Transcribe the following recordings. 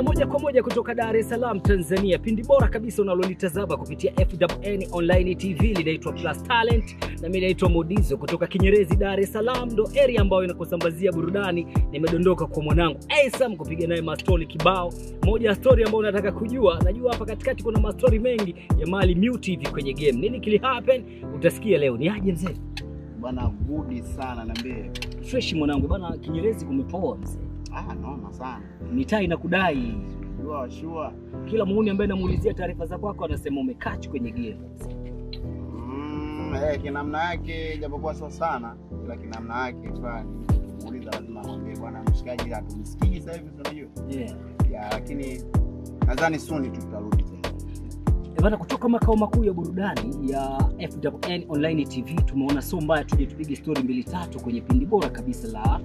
Bana, moja kwa moja kutoka Dar es Salaam, Tanzania. Pindi bora kabisa unalolitazama kupitia FWN Online TV linaitwa Plus Talent, na mimi naitwa Modizo kutoka Kinyerezi, Dar es Salaam. Ndo area ambayo inakusambazia burudani. Nimedondoka kwa mwanangu Aysam kupiga naye mastori kibao. Moja ya story ambayo unataka kujua, najua hapa katikati kuna mastori mengi ya Mali Mute hivi kwenye game. Nini kili happen? Utasikia leo. Ni aje mzee? Bana, good sana niambie. Fresh mwanangu. Bana, Kinyerezi kumepoa mzee. Noma sana. Mitaa inakudai. Sure. Kila muuni ambaye namuulizia taarifa za kwako anasema umekatch kwenye game. Kinamna yake japokuwa sio sana, ila kinamna yake fulani. Muuliza lazima mwambie bwana mshikaji hatumsikii sasa hivi tunajua. Lakini nadhani soon tutarudi tena. Bana, kutoka makao makuu ya burudani ya FWN Online TV tumeona so mbaya tuje tupige story 2-3 kwenye pindi bora kabisa la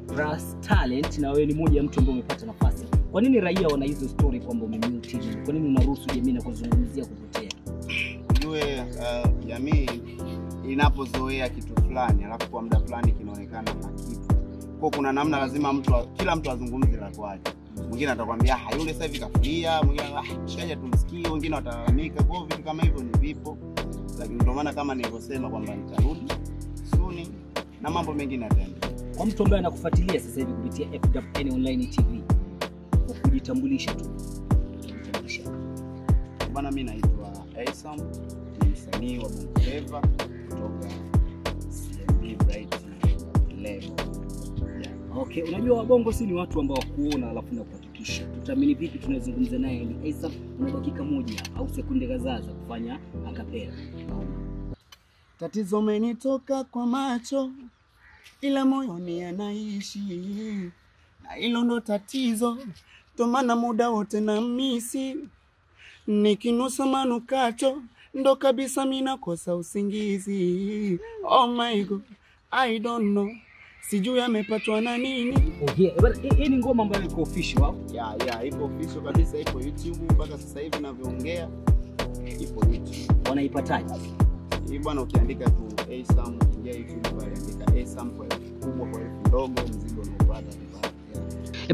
Plus Talent, na wewe ni mmoja ya mtu ambaye umepata nafasi. Kwa nini raia wana hizo story kwamba umemute hivi? Kwa nini unaruhusu jamii na kuzungumzia kupotea? Ujue jamii inapozoea kitu fulani alafu kwa muda fulani kinaonekana na kitu. Kwa kuna namna lazima kila mtu azungumze la kwake. Mwingine atakwambia yule sasa hivi kafulia, mwingine shikaje tumsikie, wengine watalalamika. Kwa vitu kama hivyo ni vipo. Lakini ndio maana kama nilivyosema kwamba nitarudi soon na mambo mengine yataendelea. Kwa mtu ambaye anakufuatilia sasa hivi kupitia FWN Online TV, kwa kujitambulisha tu. Bana, mimi naitwa Aysam, ni msanii wa Bongo Flava kutoka CMB Bright Level. Okay, unajua wabongo si ni watu ambao kuona alafu na kuhakikisha. Tutaamini vipi tunazungumza naye ni Aysam? Una dakika moja au sekunde kadhaa za kufanya akapela. Tatizo umenitoka kwa macho ila moyoni anaishi, na hilo ndo tatizo, ndo maana muda wote na misi. Nikinusa manukato ndo kabisa mimi nakosa usingizi. Oh my God, I don't know, sijui amepatwa na nini. Hii ni ngoma ambayo iko official. Ipo official kabisa, ipo YouTube mpaka sasa hivi ninavyoongea. Ipo YouTube. Wanaipataje? Hii bwana, ukiandika tu Aysam, ingia YouTube pale, andika Aysam kwa kubwa kwa ndogo, mzigo unaopata.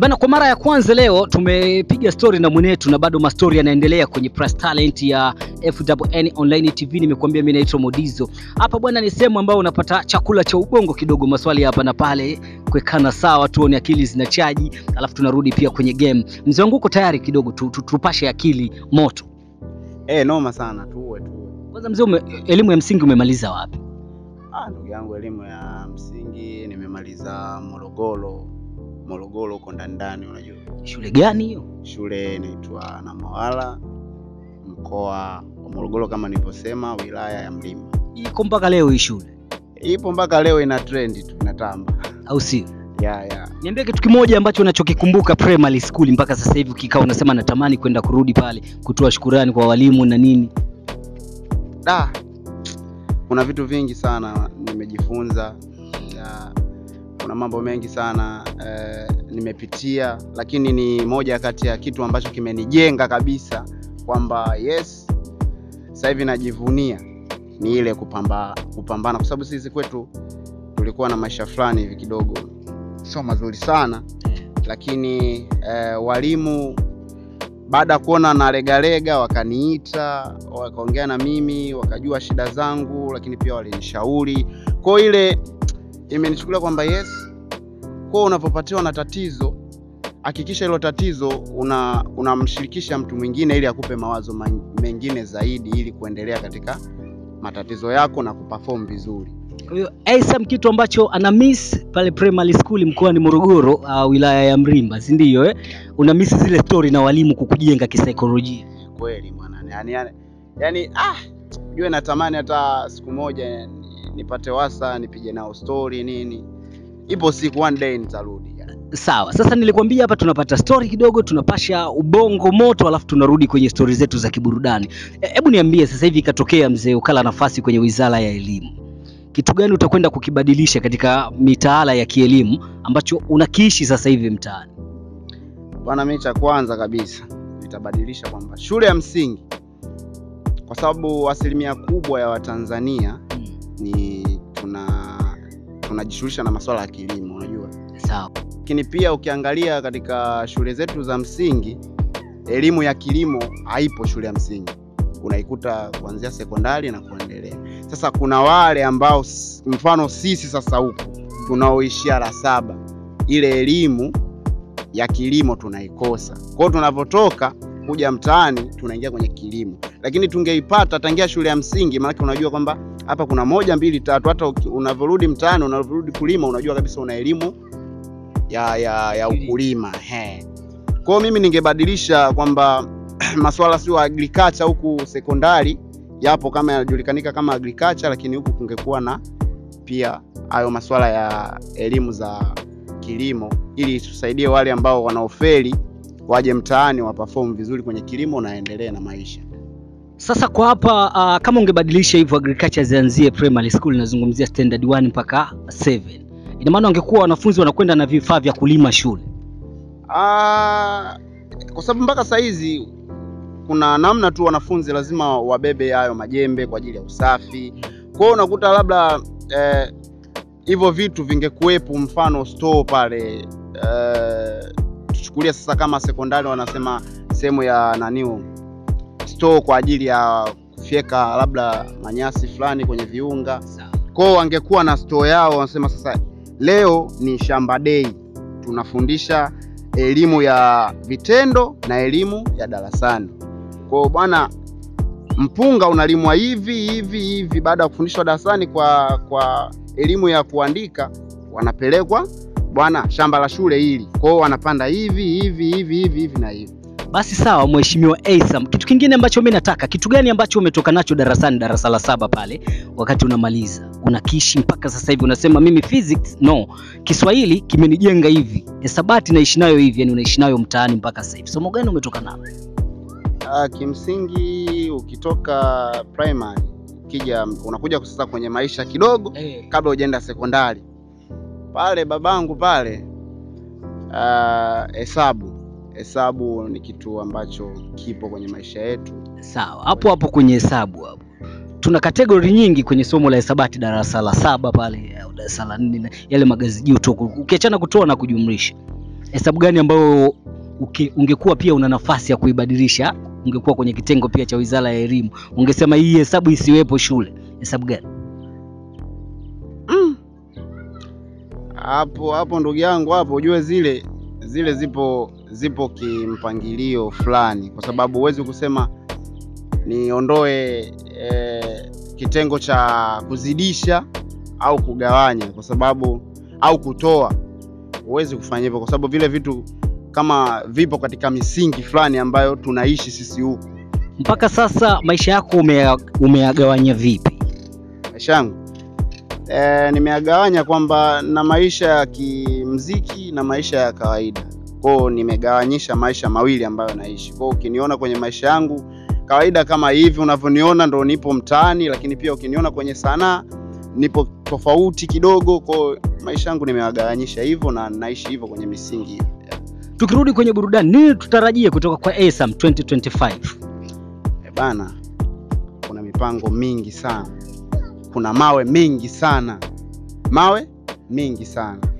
Bana, kwa mara ya kwanza leo tumepiga story na mwenetu na bado mastori yanaendelea kwenye Plus Talent ya FWN Online TV. Nimekuambia mimi naitwa Modizo. Hapa bwana ni sehemu ambayo unapata chakula cha ubongo kidogo, maswali hapa na pale, kuwekana sawa, tuone akili zinachaji, alafu tunarudi pia kwenye game. Mzee wangu uko tayari kidogo tupashe akili moto? Noma sana, tuwe. Kwanza mzee, elimu ya msingi umemaliza wapi? Ndugu yangu, elimu ya msingi nimemaliza Morogoro huko ndani, unajua. Shule gani hiyo? Shule inaitwa Namawala, mkoa wa Morogoro kama nilivyosema, wilaya ya Mlima. Iko mpaka leo hii shule? Ipo mpaka leo, ina trend tu, inatamba. Au sio? Yeah. Niambie kitu kimoja ambacho unachokikumbuka primary school mpaka sasa hivi ukikao unasema natamani kwenda kurudi pale kutoa shukrani kwa walimu na nini. Kuna vitu vingi sana nimejifunza. Kuna mambo mengi sana nimepitia, lakini ni moja kati ya kitu ambacho kimenijenga kabisa kwamba yes, sasa hivi najivunia ni ile kupambana, kwa sababu sisi kwetu tulikuwa na maisha fulani hivi kidogo sio mazuri sana, lakini walimu baada ya kuona na legalega wakaniita, wakaongea na mimi, wakajua shida zangu, lakini pia walinishauri. Kwa ile imenichukulia kwamba yes, kwa unapopatiwa na tatizo, hakikisha hilo tatizo unamshirikisha mtu mwingine ili akupe mawazo mengine zaidi ili kuendelea katika matatizo yako na kuperform vizuri. Kwa hiyo Aysam kitu ambacho ana miss pale primary school mkoani Morogoro, wilaya ya Mrimba, si ndio una miss zile story na walimu kukujenga kisaikolojia. Kweli mwana. Yaani unajua natamani hata siku moja nipate wasa nipige nao story nini. Ipo siku one day nitarudi. Sawa. Sasa nilikwambia hapa tunapata story kidogo, tunapasha ubongo moto, alafu tunarudi kwenye story zetu za kiburudani. Hebu niambie sasa hivi ikatokea mzee ukala nafasi kwenye Wizara ya Elimu, kitu gani utakwenda kukibadilisha katika mitaala ya kielimu ambacho unakiishi sasa hivi mtaani? Bwana, mimi cha kwanza kabisa nitabadilisha kwamba shule ya msingi, kwa sababu asilimia kubwa ya Watanzania ni tunajishughulisha na masuala ya kilimo, unajua. Sawa. Lakini pia ukiangalia katika shule zetu za msingi, elimu ya kilimo haipo shule ya msingi. Unaikuta kuanzia sekondari na kuendelea. Sasa kuna wale ambao mfano sisi sasa huku tunaoishia la 7, ile elimu ya kilimo tunaikosa. Kwa hiyo tunapotoka kuja mtaani tunaingia kwenye kilimo. Lakini tungeipata tangia shule ya msingi, maana unajua kwamba hapa kuna 1 2 3, hata unavyorudi mtaani, unavyorudi kulima, unajua kabisa una elimu ya ukulima. Kwa hiyo mimi ningebadilisha kwamba masuala sio agriculture huku sekondari yapo kama yanajulikanika kama agriculture, lakini huku kungekuwa na pia hayo masuala ya elimu za kilimo, ili tusaidie wale ambao wanaofeli waje mtaani waperform vizuri kwenye kilimo na endelee na maisha. Sasa kwa hapa kama ungebadilisha hivyo agriculture zianzie primary school, nazungumzia standard 1 mpaka 7, ina maana ungekuwa wanafunzi wanakwenda na vifaa vya kulima shule? Kwa sababu mpaka saa hizi kuna namna tu wanafunzi lazima wabebe hayo majembe kwa ajili ya usafi. Kwa hiyo unakuta labda hivyo vitu vingekuepo, mfano store pale. Tuchukulia sasa kama sekondari wanasema sehemu ya naniu store kwa ajili ya kufyeka labda manyasi fulani kwenye viunga. Kwa hiyo wangekuwa na store yao, wanasema sasa leo ni shamba day, tunafundisha elimu ya vitendo na elimu ya darasani. Kwa hiyo bwana, mpunga unalimwa hivi baada ya kufundishwa darasani kwa elimu ya kuandika, wanapelekwa bwana shamba la shule hili. Kwa hiyo wanapanda hivi na hivi. Basi sawa Mheshimiwa Aysam, kitu kingine ambacho mimi nataka, kitu gani ambacho umetoka nacho darasani, darasa la 7 pale, wakati unamaliza unakishi mpaka sasa hivi unasema mimi physics no, Kiswahili kimenijenga hivi, hesabati naishi nayo hivi, yani unaishi nayo mtaani mpaka sasa hivi? Somo gani umetoka nalo? Kimsingi ukitoka primary ukija unakuja sasa kwenye maisha kidogo kabla hujaenda sekondari. Pale babangu pale hesabu ni kitu ambacho kipo kwenye maisha yetu. Sawa, hapo kwenye hesabu hapo tuna kategori nyingi kwenye somo la hesabati, darasa la 7 pale au darasa la 4, yale magazi juu ukiachana kutoa na kujumlisha. Hesabu gani ambayo ungekuwa pia una nafasi ya kuibadilisha, ungekuwa kwenye kitengo pia cha Wizara ya Elimu, ungesema hii hesabu isiwepo shule? Hesabu gani? Hapo ndugu yangu, hapo ujue zile zipo kimpangilio fulani, kwa sababu huwezi kusema niondoe kitengo cha kuzidisha au kugawanya, kwa sababu au kutoa. Huwezi kufanya hivyo kwa sababu vile vitu kama vipo katika misingi fulani ambayo tunaishi sisi huku. Mpaka sasa maisha yako umeyagawanya vipi? Maisha yangu nimeyagawanya kwamba na maisha ya kimuziki na maisha ya kawaida. Kwa hiyo nimegawanyisha maisha mawili ambayo naishi. Kwa hiyo ukiniona kwenye maisha yangu kawaida kama hivi unavyoniona ndo nipo mtaani, lakini pia ukiniona kwenye sanaa nipo tofauti kidogo. Kwa hiyo maisha yangu nimeyagawanyisha hivyo na naishi hivyo kwenye misingi hiyo. Tukirudi kwenye burudani, nini tutarajie kutoka kwa Aysam 2025? Bana, kuna mipango mingi sana. Kuna mawe mengi sana.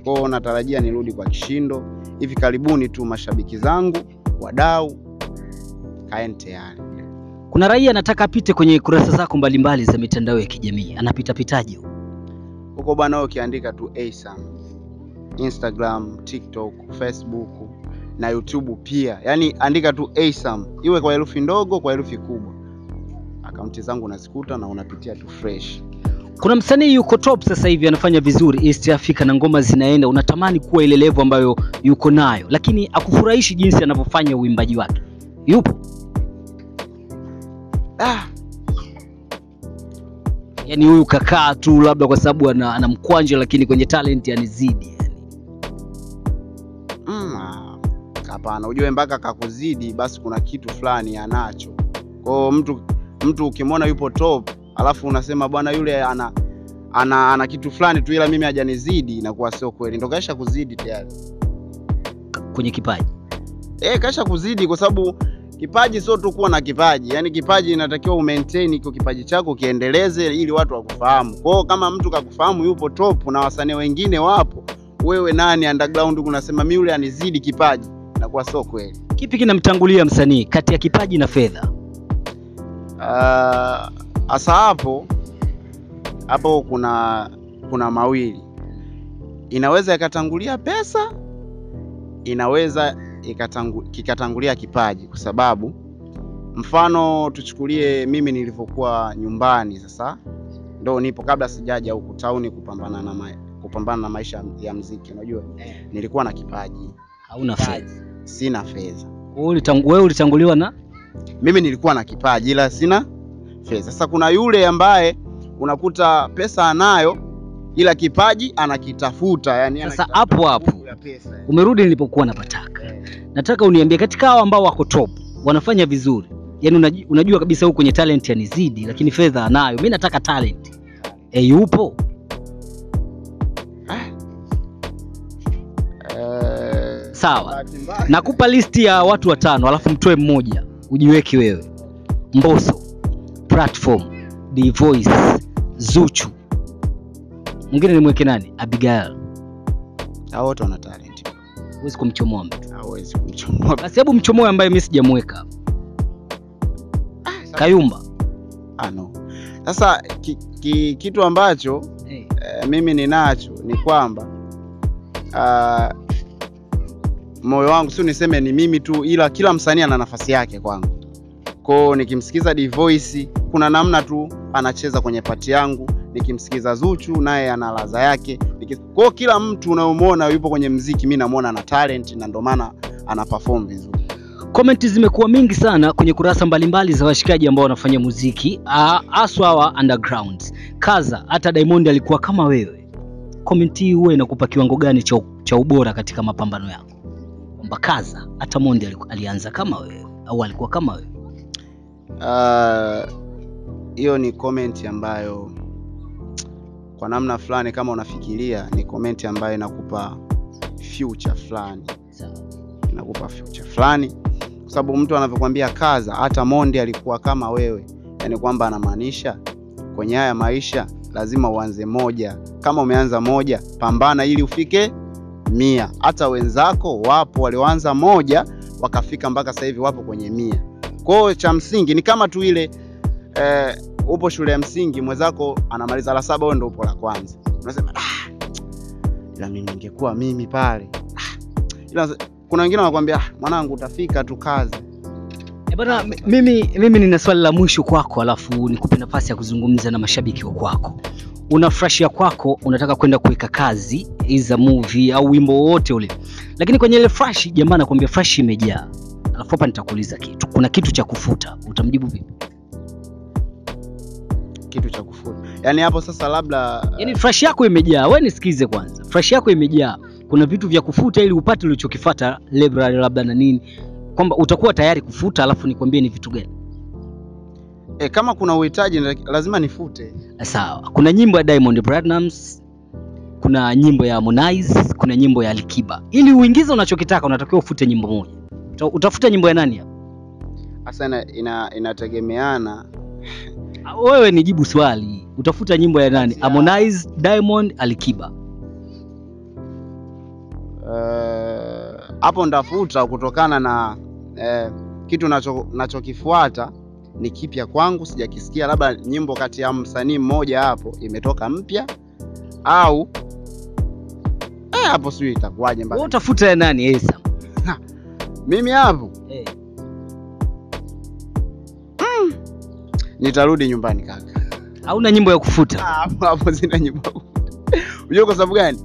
Kwa hiyo natarajia nirudi kwa kishindo hivi karibuni tu. Mashabiki zangu, wadau, kaeni tayari. Kuna raia anataka apite kwenye kurasa zako mbalimbali za mitandao ya kijamii, anapita-pitaje huko bwana? Ukiandika tu Aysam, Instagram, TikTok, Facebook na YouTube pia, yani andika tu Aysam, iwe kwa herufi ndogo kwa herufi kubwa, akaunti zangu unazikuta na unapitia tu fresh. Kuna msanii yuko top sasa hivi anafanya vizuri East Africa na ngoma zinaenda, unatamani kuwa ile level ambayo yuko nayo, lakini akufurahishi jinsi anavyofanya uimbaji wake, yupo? Yani huyu kakaa tu labda kwa sababu ana mkwanja, lakini kwenye talent anizidi yani. Hapana, ujue mpaka kakuzidi basi kuna kitu fulani anacho. Kwa mtu ukimwona yupo top alafu unasema bwana yule ana kitu fulani tu ila mimi hajanizidi, inakuwa sio kweli. Ndio kaisha kuzidi tayari kwenye kipaji. Kaisha kuzidi, kwa sababu kipaji sio tu kuwa na kipaji. Yani kipaji inatakiwa umaintain kwa kipaji chako kiendeleze ili watu wakufahamu. Kwa hiyo kama mtu kakufahamu yupo top na wasanii wengine wapo, wewe nani underground unasema mimi yule anizidi kipaji, inakuwa sio kweli. Kipi kinamtangulia msanii kati ya kipaji na fedha? Asa hapo kuna mawili. Inaweza ikatangulia pesa, inaweza kikatangulia kipaji, kwa sababu mfano tuchukulie mimi nilivyokuwa nyumbani, sasa ndo nipo kabla sijaja huku town kupambana na maisha ya muziki. Unajua nilikuwa na kipaji. Hauna fedha? Sina fedha. Wewe ulitanguliwa na? Mimi nilikuwa na kipaji ila sina fedha. Sasa kuna yule ambaye unakuta pesa anayo ila kipaji anakitafuta, yani sasa hapo umerudi nilipokuwa napataka. Nataka uniambie katika hao ambao wako top wanafanya vizuri, yani unajua kabisa huko kwenye talent yanizidi lakini fedha anayo, mimi nataka talent. Yupo? Sawa. Nakupa listi ya watu 5 alafu mtoe mmoja ujiweke wewe. Mbosso, Platform, D-Voice, Zuchu. Mwingine nimweke nani? Abigail. Hao wote wana talent. Huwezi kumchomoa mtu. Hawezi kumchomoa. Basi hebu mchomoe ambaye mimi sijamweka. Kayumba. No. Sasa kitu ambacho mimi ninacho ni kwamba moyo wangu sio niseme ni mimi tu, ila kila msanii ana nafasi yake kwangu. Kwa nikimsikiza D-Voice kuna namna tu anacheza kwenye pati yangu, nikimsikiza Zuchu naye ana ladha yake. Kwa kila mtu unaomuona yupo kwenye muziki mimi namuona ana talent na ndio maana ana perform vizuri. Comment zimekuwa mingi sana kwenye kurasa mbalimbali za washikaji ambao wanafanya muziki, haswa wa underground. Kaza, hata Diamond alikuwa kama wewe. Comment hii huwa inakupa kiwango gani cha ubora katika mapambano yako? Kwamba Kaza, hata Diamond alianza kama wewe au alikuwa kama wewe? Hiyo ni comment ambayo kwa namna fulani kama unafikiria ni comment ambayo inakupa future fulani. Inakupa future fulani kwa sababu mtu anavyokuambia Kaza hata Diamond alikuwa kama wewe, yani kwamba anamaanisha kwenye haya maisha lazima uanze moja. Kama umeanza moja, pambana ili ufike 100. Hata wenzako wapo walioanza moja wakafika mpaka sasa hivi wapo kwenye 100. Kwa hiyo cha msingi ni kama tu ile upo shule ya msingi, mwenzako anamaliza la 7 wewe ndio upo la kwanza. Unasema ila mimi ningekuwa mimi pale. Ila kuna wengine wanakuambia mwanangu utafika tu kazi. Bwana, mimi nina swali la mwisho kwako alafu nikupe nafasi ya kuzungumza na mashabiki wa kwako. Una fresh ya kwako unataka kwenda kuweka kazi iza movie au wimbo wote ule, lakini kwenye ile fresh jamaa anakuambia fresh imejaa. Alafu hapa nitakuuliza kitu, kuna kitu cha kufuta, utamjibu vipi? Kitu cha kufuta yani hapo sasa labda yani fresh yako imejaa, wewe nisikize kwanza, fresh yako imejaa, kuna vitu vya kufuta ili upate ulichokifuata library labda na nini, kwamba utakuwa tayari kufuta alafu nikwambie ni vitu gani? Kama kuna uhitaji lazima nifute. Sawa. Kuna nyimbo ya Diamond Platnumz, kuna nyimbo ya Harmonize, kuna nyimbo ya Alikiba. Ili uingize unachokitaka unatakiwa ufute nyimbo moja. Utafuta nyimbo ya nani hapo? Sasa inategemeana. Wewe nijibu swali. Utafuta nyimbo ya nani? Harmonize, Diamond, Alikiba. Hapo ndafuta kutokana na kitu nachokifuata ni kipya kwangu, sijakisikia. Labda nyimbo kati ya msanii mmoja hapo imetoka mpya au hapo sio itakuwaje mbaya. Wewe utafuta ya nani Esa? Mimi hapo nitarudi nyumbani kaka. Hauna nyimbo ya kufuta? Hapo sina nyimbo. Unajua kwa sababu gani?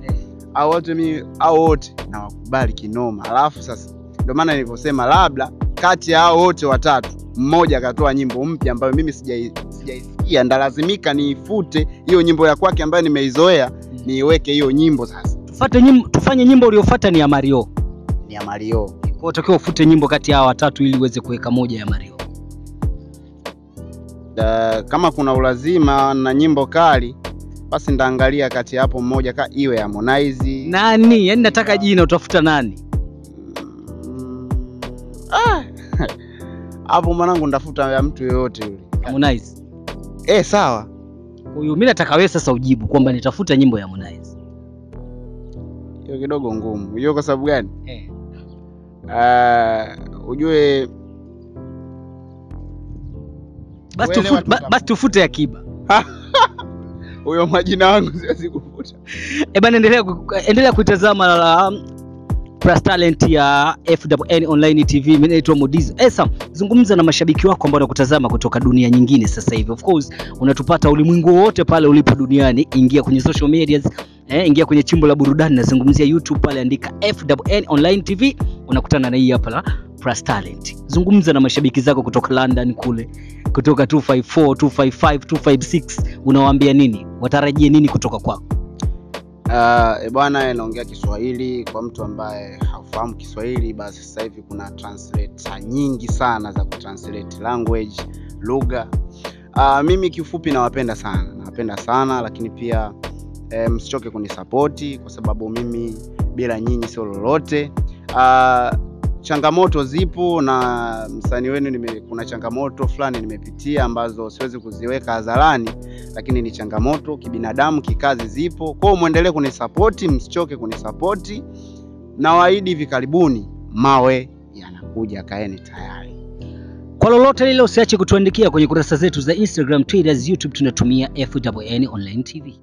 Hao wote nawakubali kinoma. Alafu sasa ndio maana nilivyosema labda kati ya hao wote watatu mmoja akatoa nyimbo mpya ambayo mimi sijaisikia, ndalazimika niifute hiyo nyimbo ya kwake ambayo nimeizoea, niiweke hiyo nyimbo sasa. Tufanye nyimbo uliyofuata ni ya Mario. Ni ya Mario. Kwa hiyo utakiwa ufute nyimbo kati ya hao watatu ili uweze kuweka moja ya Mario. Kama kuna ulazima na nyimbo kali basi ndaangalia kati hapo mmoja iwe ya Harmonize. Nani? Yaani nataka jina, utafuta nani? Hapo mwanangu ndafuta ya mtu yoyote yule. Harmonize. Sawa. Huyo mimi nataka wewe sasa ujibu kwamba nitafuta nyimbo ya Harmonize. hiyo kidogo ngumu. Unajua kwa sababu gani? Ujue basi tufute Akiba. Huyo majina yangu siwezi kufuta. Bana, endelea kuitazama Plus Talent ya FWN Online TV. Mimi naitwa Modizo. Esa, zungumza na mashabiki wako ambao wanakutazama kutoka dunia nyingine sasa hivi. Of course, unatupata ulimwengu wote pale ulipo duniani. Ingia kwenye social medias, ingia kwenye chimbo la burudani, nazungumzia YouTube pale, andika FWN Online TV, unakutana na hii hapa la Plus Talent. Zungumza na mashabiki zako kutoka London kule, kutoka 254, 255, 256, unawaambia nini? Watarajie nini kutoka kwako? Bwana, naongea Kiswahili. Kwa mtu ambaye hafahamu Kiswahili, basi sasa hivi kuna translator nyingi sana za kutranslate language, lugha. Mimi kifupi nawapenda sana, lakini pia msichoke kunisupport kwa sababu mimi bila nyinyi sio lolote. Changamoto zipo na msanii wenu kuna changamoto fulani nimepitia ambazo siwezi kuziweka hadharani, lakini ni changamoto kibinadamu, kikazi zipo. Kwa hiyo muendelee kunisupport, msichoke kunisupport. Na waahidi hivi karibuni mawe yanakuja, kaeni tayari. Kwa lolote lile usiache kutuandikia kwenye kurasa zetu za Instagram, Twitter, YouTube, tunatumia FWN Online TV.